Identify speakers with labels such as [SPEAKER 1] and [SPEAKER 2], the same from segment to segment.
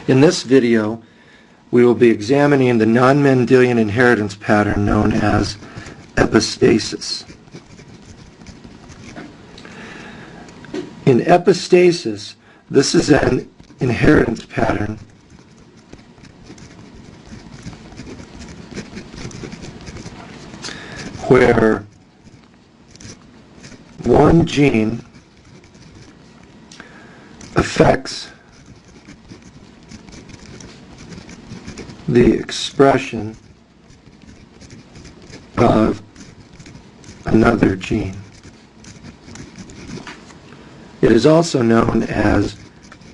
[SPEAKER 1] In this video, we will be examining the non-Mendelian inheritance pattern known as epistasis. In epistasis, this is an inheritance pattern where one gene affects the expression of another gene. It is also known as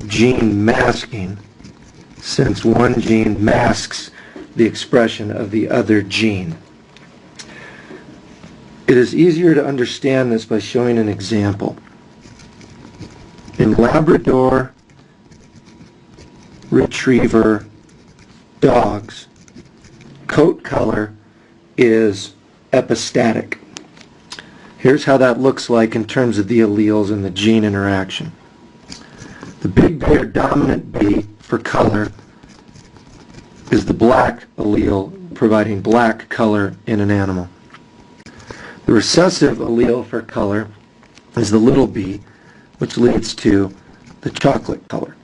[SPEAKER 1] gene masking, since one gene masks the expression of the other gene. It is easier to understand this by showing an example. In Labrador Retriever dogs, coat color is epistatic. Here's how that looks like in terms of the alleles and the gene interaction. The big bear dominant B for color is the black allele, providing black color in an animal. The recessive allele for color is the little b, which leads to the chocolate color.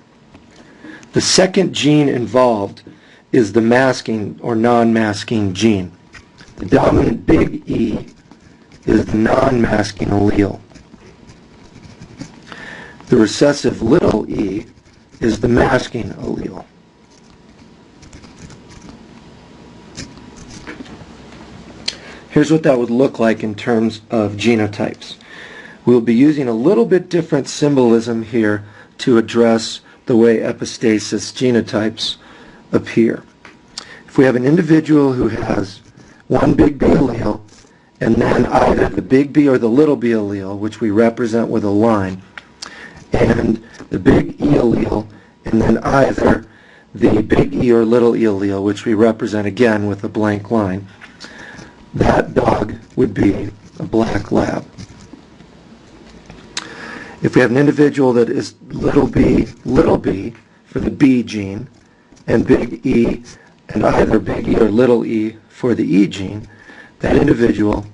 [SPEAKER 1] The second gene involved is the masking or non-masking gene. The dominant big E is the non-masking allele. The recessive little e is the masking allele. Here's what that would look like in terms of genotypes. We'll be using a little bit different symbolism here to address the way epistasis genotypes appear. If we have an individual who has one big B allele and then either the big B or the little b allele, which we represent with a line, and the big E allele and then either the big E or little e allele, which we represent again with a blank line, that dog would be a black lab. If we have an individual that is little b for the B gene and big E and either big E or little e for the E gene, that individual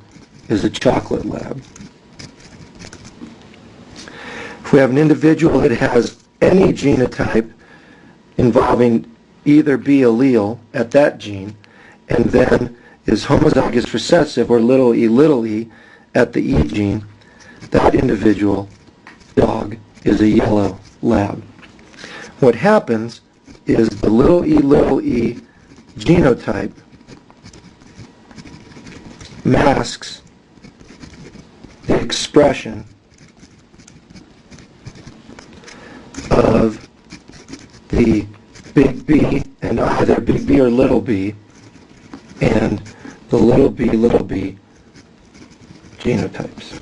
[SPEAKER 1] is a chocolate lab. If we have an individual that has any genotype involving either B allele at that gene and then is homozygous recessive or little e at the E gene, that individual dog is a yellow lab. What happens is the little e genotype masks the expression of the big B and either big B or little b and the little b genotypes.